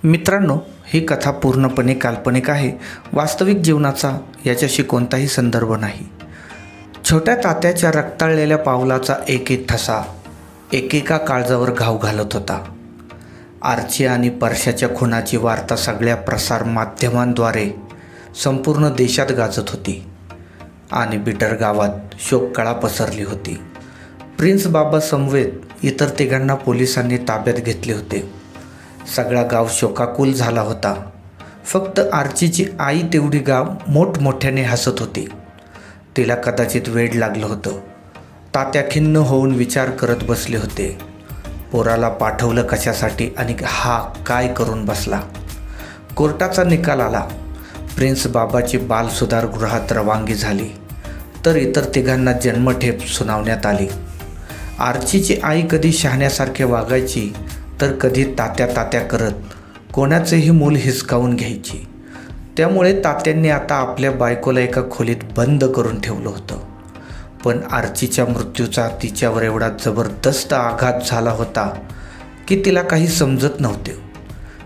मित्रांनो, ही कथा पूर्णपणे काल्पनिक आहे. वास्तविक जीवनाचा याच्याशी कोणताही संदर्भ नाही. छोट्या तात्याच्या रक्ताळलेल्या पावलाचा एक एक ठसा एकेका काळजावर घाव घालत होता. आर्ची आणि परशाच्या खुनाची वार्ता सगळ्या प्रसार माध्यमांद्वारे संपूर्ण देशात गाजत होती आणि बिटर गावात शोककळा पसरली होती. प्रिन्स बाबा समवेत इतर तिघांना पोलिसांनी ताब्यात घेतले होते. सगळा गाव शोकाकुल झाला होता. फक्त आर्चीची आई तेवढी गाव मोठमोठ्याने हसत होती. तिला कदाचित वेड लागलं होतं. तात्या खिन्न होऊन विचार करत बसले होते. पोराला पाठवलं कशासाठी आणि हा काय करून बसला. कोर्टाचा निकाल आला. प्रिन्स बाबाची बाल सुधारगृहात रवानगी झाली, तर इतर तिघांना जन्मठेप सुनावण्यात आली. आर्चीची आई कधी शहाण्यासारखे वागायची, तर कधी तात्या तात्या करत कोणाचेही मूल हिसकावून घ्यायची. त्यामुळे तात्यांनी आता आपल्या बायकोला एका खोलीत बंद करून ठेवलं होतं. पण आर्चीच्या मृत्यूचा तिच्यावर एवढा जबरदस्त आघात झाला होता की तिला काही समजत नव्हते.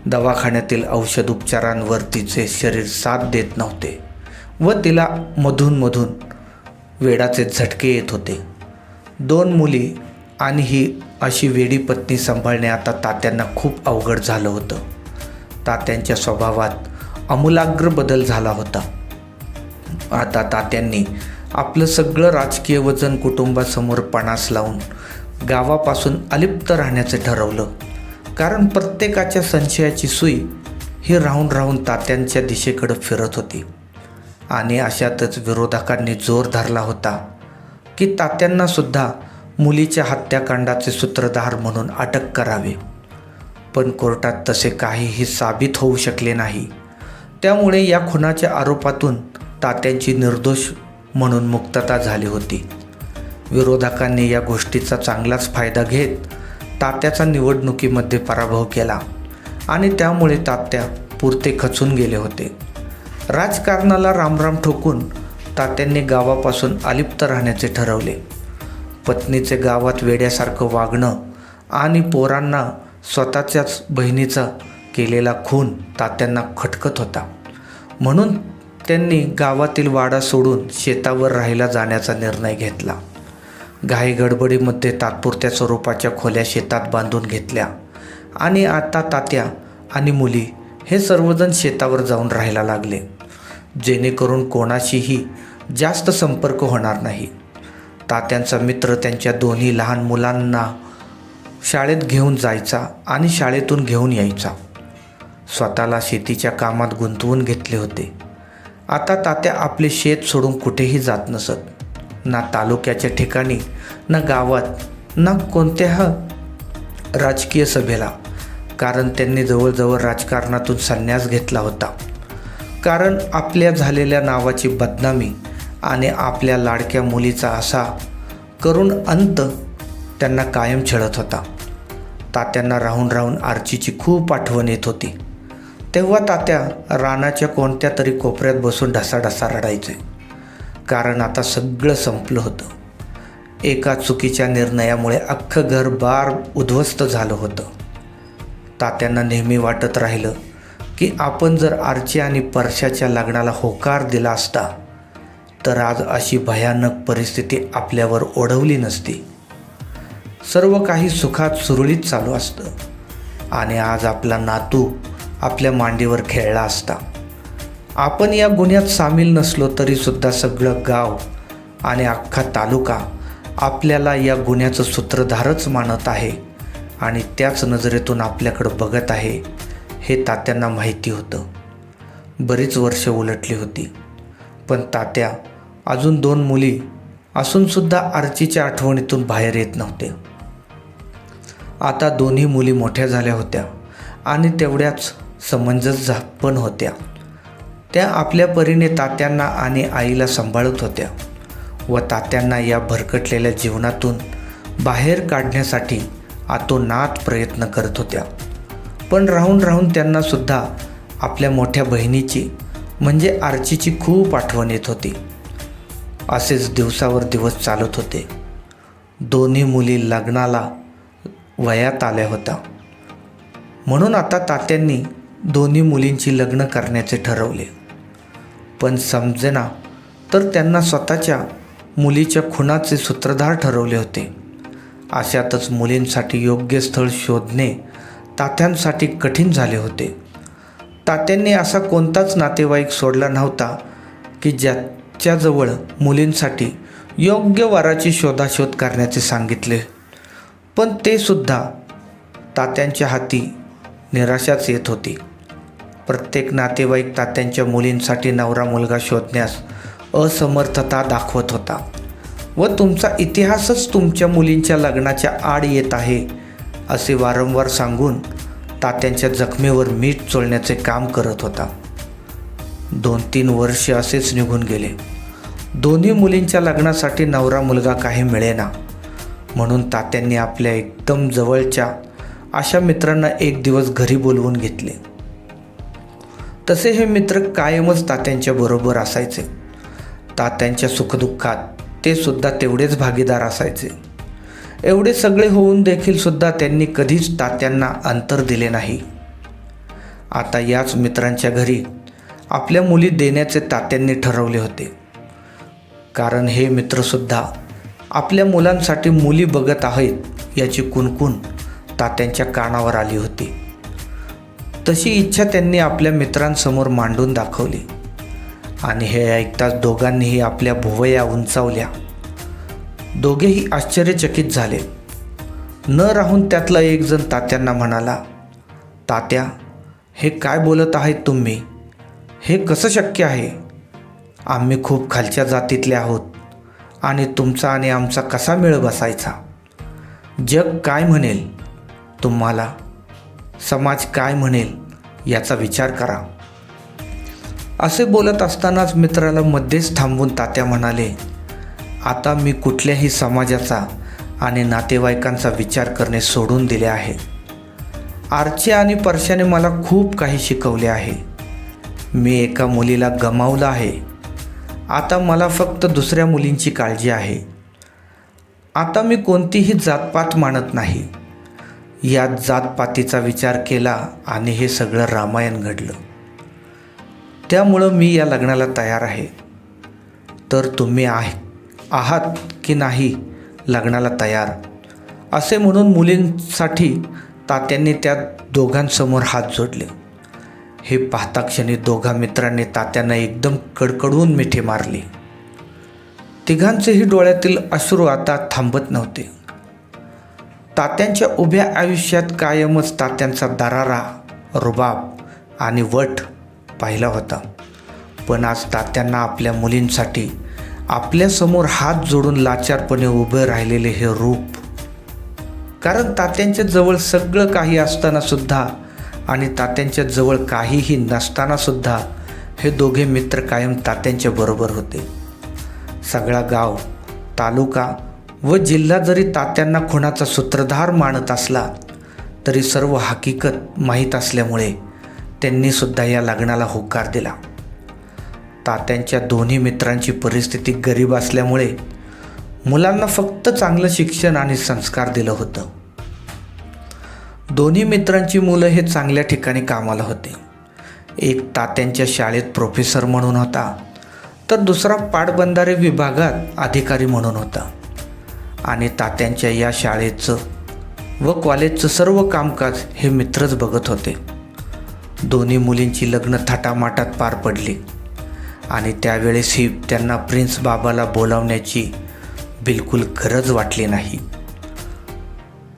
दवाखान्यातील औषध उपचारांवर तिचे शरीर साथ देत नव्हते व तिला मधून वेडाचे झटके येत होते. 2 मुली आणि ही अशी वेडी पत्नी सांभाळणे आता तात्यांना खूप अवघड झालं होतं. तात्यांच्या स्वभावात आमूलाग्र बदल झाला होता. आता तात्यांनी आपलं सगळं राजकीय वजन कुटुंबासमोर पणास लावून गावापासून अलिप्त राहण्याचं ठरवलं. कारण प्रत्येकाच्या संशयाची सुई ही राहून तात्यांच्या दिशेकडे फिरत होती. आणि अशातच विरोधकांनी जोर धरला होता की तात्यांनासुद्धा मुलीच्या हत्याकांडाचे सूत्रधार म्हणून अटक करावे. पण कोर्टात तसे काहीही साबित होऊ शकले नाही. त्यामुळे या खुनाच्या आरोपातून तात्यांची निर्दोष म्हणून मुक्तता झाली होती. विरोधकांनी या गोष्टीचा चांगलाच फायदा घेत तात्याचा निवडणुकीमध्ये पराभव केला आणि त्यामुळे तात्या पुरते खचून गेले होते. राजकारणाला रामराम ठोकून तात्यांनी गावापासून अलिप्त राहण्याचे ठरवले. पत्नीचे गावात वेड्यासारखं वागणं आणि पोरांना स्वतःच्याच बहिणीचा केलेला खून तात्यांना खटकत होता. म्हणून त्यांनी गावातील वाडा सोडून शेतावर राहायला जाण्याचा निर्णय घेतला. घाईगडबडीमध्ये तात्पुरत्या स्वरूपाच्या खोल्या शेतात बांधून घेतल्या आणि आता तात्या आणि मुली हे सर्वजण शेतावर जाऊन राहायला लागले, जेणेकरून कोणाशीही जास्त संपर्क होणार नाही. तात्यांचा मित्र त्यांच्या दोन्ही लहान मुलांना शाळेत घेऊन जायचा आणि शाळेतून घेऊन यायचा. स्वतःला शेतीच्या कामात गुंतवून घेतले होते. आता तात्या आपले शेत सोडून कुठेही जात नसत. ना तालुक्याच्या ठिकाणी, ना गावात, ना कोणत्या राजकीय सभेला. कारण त्यांनी जवळजवळ राजकारणातून संन्यास घेतला होता. कारण आपल्या झालेल्या नावाची बदनामी आणि आपल्या लाडक्या मुलीचा असा करुण अंत त्यांना कायम छळत होता. तात्यांना राहून आर्चीची खूप आठवण येत होती. तेव्हा तात्या रानाच्या कोणत्या तरी कोपऱ्यात बसून ढसाढसा रडायचे. कारण आता सगळं संपलं होतं. एका चुकीच्या निर्णयामुळे अख्खं घरबार उद्ध्वस्त झालं होतं. तात्यांना नेहमी वाटत राहिलं की आपण जर आर्ची आणि परशाच्या लग्नाला होकार दिला असता, तर आज अशी भयानक परिस्थिती आपल्यावर ओढवली नसती. सर्व काही सुखात सुरळीत चालू असतं आणि आज आपला नातू आपल्या मांडीवर खेळला असता. आपण या गुन्ह्यात सामील नसलो तरीसुद्धा सगळं गाव आणि अख्खा तालुका आपल्याला या गुन्ह्याचं सूत्रधारच मानत आहे आणि त्याच नजरेतून आपल्याकडं बघत आहे, हे तात्यांना माहिती होतं. बरीच वर्ष उलटली होती, पण तात्या अजून 2 मुली असूनसुद्धा आर्चीच्या आठवणीतून बाहेर येत नव्हते. आता दोन्ही मुली मोठ्या झाल्या होत्या आणि तेवढ्याच समंजस पण होत्या. त्या आपल्या परीने तात्यांना आणि आईला सांभाळत होत्या व तात्यांना या भरकटलेल्या जीवनातून बाहेर काढण्यासाठी आतोनात प्रयत्न करत होत्या. पण राहून त्यांनासुद्धा आपल्या मोठ्या बहिणीची म्हणजे आर्चीची खूप आठवण येत होती. असेच दिवसावर दिवस चालत होते. दोन्ही मुली लग्नाला वयात आल्या होत्या. म्हणून आता तात्यांनी दोन्ही मुलींची लग्न करण्याचे ठरवले. पण समजेना तर त्यांना स्वतःच्या मुलीच्या खुनाचे सूत्रधार ठरवले होते. अशातच मुलींसाठी योग्य स्थळ शोधणे तात्यांसाठी कठीण झाले होते. तात्यांनी असा कोणताच नातेवाईक सोडला नव्हता की ज्याच्याजवळ मुलींसाठी योग्य वराची शोधाशोध करण्याचे सांगितले. पण ते सुद्धा तात्यांच्या हाती निराशाच येत होती. प्रत्येक नातेवाईक तात्यांच्या मुलींसाठी नवरा मुलगा शोधण्यास असमर्थता दाखवत होता व तुमचा इतिहासच तुमच्या मुलींच्या लग्नाच्या आड येत आहे असे वारंवार सांगून तात्यांच्या जखमेवर मीठ चोळण्याचे काम करत होता. 2-3 वर्ष असेच निघून गेले. दोन्ही मुलींच्या लग्नासाठी नवरा मुलगा काही मिळेना. म्हणून तात्यांनी आपल्या एकदम जवळच्या अशा मित्रांना एक दिवस घरी बोलवून घेतले. तसे हे मित्र कायमच तात्यांच्या बरोबर असायचे. तात्यांच्या सुखदुःखात ते सुद्धा तेवढेच भागीदार असायचे. एवढे सगळे होऊन देखील सुद्धा त्यांनी कधीच तात्यांना अंतर दिले नाही. आता याच मित्रांच्या घरी आपल्या मुली देण्याचे तात्यांनी ठरवले होते. कारण हे मित्रसुद्धा आपल्या मुलांसाठी मुली बघत आहेत याची कुणकुण तात्यांच्या कानावर आली होती. तशी इच्छा त्यांनी आपल्या मित्रांसमोर मांडून दाखवली आणि हे ऐकताच दोघांनीही आपल्या भुवया उंचावल्या. दोघेही आश्चर्यचकित झाले. न राहून त्यातला एक जण तात्यांना म्हणाला, तात्या, हे काय बोलत आहेत तुम्ही? हे कसं शक्य आहे? आम्ही खूप खालच्या जातीतले आहोत आणि तुमचा आणि आमचा कसा मेळ बसायचा? जग काय म्हणेल तुम्हाला? समाज काय म्हणेल याचा विचार करा. असे बोलत असतानाच मित्राला मध्येच थांबून तात्या म्हणाले, आता मी कुठल्याही समाजाचा आणि नातेवाईकांचा विचार करणे सोडून दिले आहे. आरचे आणि परशाने मला खूप काही शिकवले आहे. मी एका मुलीला गमावलं आहे. आता मला फक्त दुसऱ्या मुलींची काळजी आहे. आता मी कोणतीही जातपात मानत नाही. या जातपातीचा विचार केला आणि हे सगळं रामायण घडलं. त्यामुळं मी या लग्नाला तयार आहे. तर तुम्ही आहात की नाही लग्नाला तयार? असे म्हणून मुलींसाठी तात्यांनी त्या दोघांसमोर हात जोडले. हे पाहता क्षणी दोघा मित्रांनी तात्यांना एकदम कडकडून मिठी मारली. तिघांचेही डोळ्यातील अश्रू आता थांबत नव्हते. तात्यांच्या उभ्या आयुष्यात कायमच तात्यांचा दरारा, रुबाब आणि वट पाहिला होता. पण आज तात्यांना आपल्या मुलींसाठी आपल्यासमोर हात जोडून लाचारपणे उभे राहिलेले हे रूप. कारण तात्यांच्या जवळ सगळं काही असताना सुद्धा आणि तात्यांच्या जवळ काहीही नसताना सुद्धा हे दोघे मित्र कायम तात्यांच्या बरोबर होते. सगळा गाव, तालुका व जिल्हा जरी तात्यांना खुनाचा सूत्रधार मानत असला तरी सर्व हकीकत माहीत असल्यामुळे त्यांनी सुद्धा या लग्नाला होकार दिला. तात्यांच्या दोन्ही मित्रांची परिस्थिती गरीब असल्यामुळे मुलांना फक्त चांगलं शिक्षण आणि संस्कार दिलं होतं. दोन्ही मित्रांची मुलं हे चांगल्या ठिकाणी कामाला होते. एक तात्यांच्या शाळेत प्रोफेसर म्हणून होता, तर दुसरा पाटबंधारे विभागात अधिकारी म्हणून होता. आणि तात्यांच्या या शाळेचं व कॉलेजचं सर्व कामकाज हे मित्रच बघत होते. दोन्ही मुलींची लग्न थाटामाटात पार पडली आणि त्यावेळेसही त्यांना प्रिन्स बाबाला बोलावण्याची बिलकुल गरज वाटली नाही.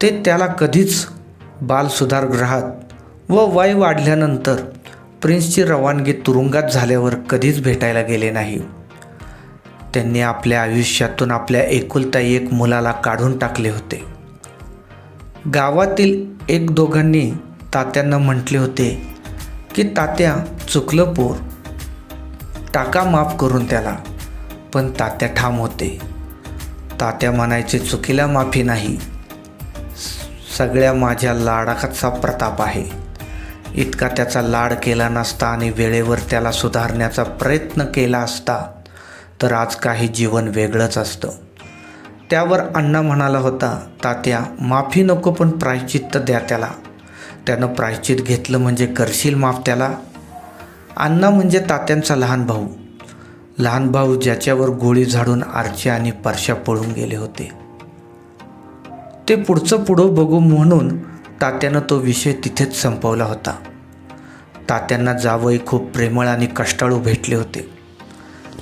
ते त्याला कधीच बालसुधारगृहात व वय वाढल्यानंतर प्रिन्सची रवानगी तुरुंगात झाल्यावर कधीच भेटायला गेले नाही. त्यांनी आपल्या आयुष्यातून आपल्या एकुलता एक मुलाला काढून टाकले होते. गावातील एक दोघांनी तात्यांना म्हटले होते की तात्या, चुकलं पोर, टाका माफ करून त्याला. पण तात्या ठाम होते. तात्या म्हणायचे, चुकीला माफी नाही, सगळ्या माझ्या लाडाचा प्रताप आहे. इतका त्याचा लाड केला नसता आणि वेळेवर त्याला सुधारण्याचा प्रयत्न केला असता तर आज काही जीवन वेगळंच असतं. त्यावर अण्णा म्हणाला होता, तात्या, माफी नको पण प्रायश्चित्त द्या त्याला. त्यानं प्रायश्चित घेतलं म्हणजे करशील माफ त्याला. अण्णा म्हणजे तात्यांचा लहान भाऊ. लहान भाऊ ज्याच्यावर गोळी झाडून आरची आणि परश्या पळून गेले होते. ते पुढं बघू म्हणून तात्यानं तो विषय तिथेच संपवला होता. तात्यांना जावई खूप प्रेमळ आणि कष्टाळू भेटले होते.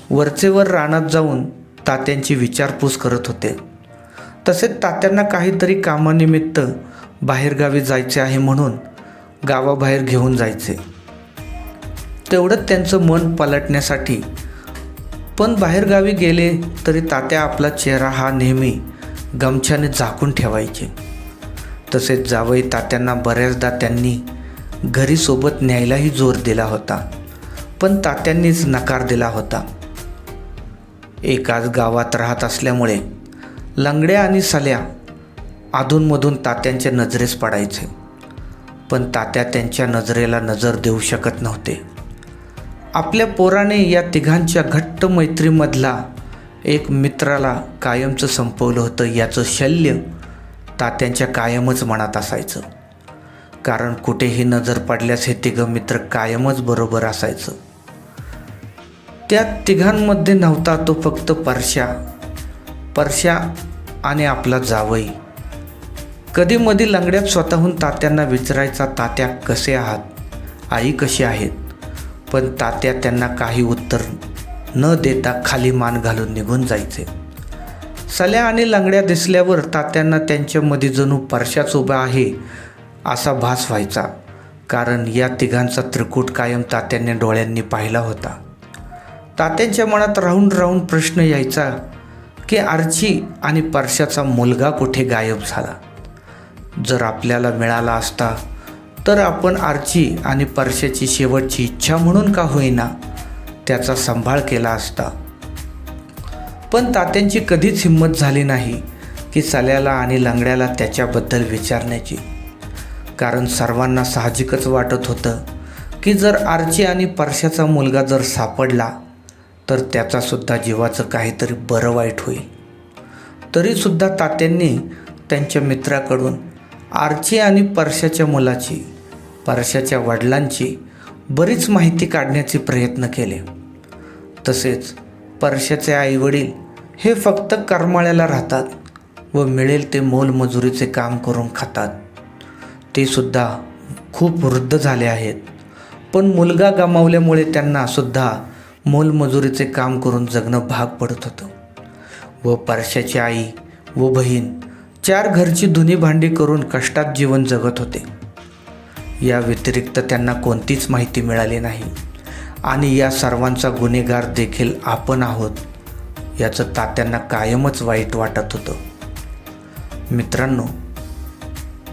वरचेवर रानात जाऊन तात्यांची विचारपूस करत होते. तसेच तात्यांना काहीतरी कामानिमित्त बाहेरगावी जायचे आहे म्हणून गावाबाहेर घेऊन जायचे. तेवढंच त्यांचं मन पलटण्यासाठी. पण बाहेरगावी गेले तरी तात्या आपला चेहरा हा नेहमी गमछाने झाकून ठेवायचे. तसेच जावई तात्यांना बऱ्याचदा त्यांनी घरी सोबत न्यायलाही जोर दिला होता, पण तात्यांनीच नकार दिला होता. एकाच गावात राहत असल्यामुळे लंगड्या आणि सल्या अधूनमधून तात्यांच्या नजरेस पडायचे, पण तात्या त्यांच्या नजरेला नजर देऊ शकत नव्हते. आपल्या पोराने या तिघांच्या घट्ट मैत्रीमधला एक मित्राला कायमचं संपवलं होतं याचं शल्य तात्यांच्या कायमच मनात असायचं. कारण कुठेही नजर पडल्यास हे तिघं मित्र कायमच बरोबर असायचं. त्या तिघांमध्ये नव्हता तो फक्त परश्या आणि आपला जावई. कधी मधी लंगड्यात स्वतःहून तात्यांना विचारायचा, तात्या कसे आहात, आई कशी आहेत. पण तात्या त्यांना काही उत्तर न देता खाली मान घालून निघून जायचे. सल्या आणि लंगड्या दिसल्यावर तात्यांना त्यांच्यामध्ये जणू परशाच उभा आहे असा भास व्हायचा. कारण या तिघांचा त्रिकूट कायम तात्यांनी डोळ्यांनी पाहिला होता. तात्यांच्या मनात राहून राहून प्रश्न यायचा की आरची आणि परशाचा मुलगा कुठे गायब झाला. जर आपल्याला मिळाला असता तर आपण आरची आणि परशाची शेवटची इच्छा म्हणून का होईना त्याचा सांभाळ केला असता. पण तात्यांची कधीच हिंमत झाली नाही की सल्याला आणि लंगड्याला त्याच्याबद्दल विचारण्याची. कारण सर्वांना साहजिकच वाटत होतं की जर आरची आणि परशाचा मुलगा जर सापडला तर त्याचासुद्धा जीवाचं काहीतरी बरं वाईट होईल. तरीसुद्धा तात्यांनी त्यांच्या मित्राकडून आरची आणि परशाच्या मुलाची, परशाच्या वडिलांची बरीच माहिती काढण्याचे प्रयत्न केले. तसेच परशाचे आईवडील हे फक्त करमाळ्याला राहतात व मिळेल ते मोलमजुरीचे काम करून खातात. ते सुद्धा खूप वृद्ध झाले आहेत, पण मुलगा गमावल्यामुळे त्यांना सुद्धा मोलमजुरीचे काम करून जगणं भाग पडत होतं. व परशाची आई व बहीण 4 घरची धुनी भांडी करून कष्टात जीवन जगत होते. या व्यतिरिक्त त्यांना कोणतीच माहिती मिळाली नाही आणि या सर्वांचा गुन्हेगार देखील आपण आहोत याचं तात्यांना कायमच वाईट वाटत होतं. मित्रांनो,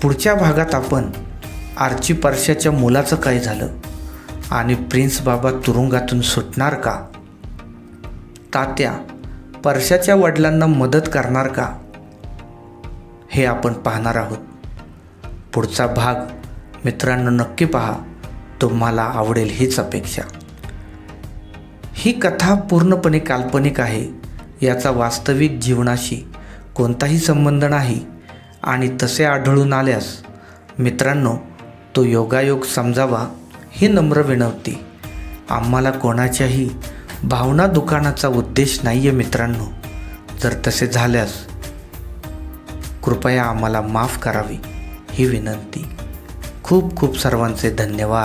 पुढच्या भागात आपण आरची परशाच्या मुलाचं काय झालं आणि प्रिन्स बाबा तुरुंगातून सुटणार का, तात्या परशाच्या वडिलांना मदत करणार का, हे आपण पाहणार आहोत. पुढचा भाग मित्रांनो नक्की पहा, तुम्हाला आवडेल हीच अपेक्षा. ही कथा पूर्णपणे काल्पनिक आहे. याचा वास्तविक जीवनाशी कोणताही संबंध नाही आणि तसे आढळून आल्यास मित्रांनो तो योगायोग समजावा ही नम्र विनंती. आम्हाला कोणाच्याही भावना दुखावण्याचा उद्देश नाही आहे मित्रांनो. जर तसे झाल्यास कृपया आम्हाला माफ करावी ही विनंती. खूप खूप सर्वांचे धन्यवाद.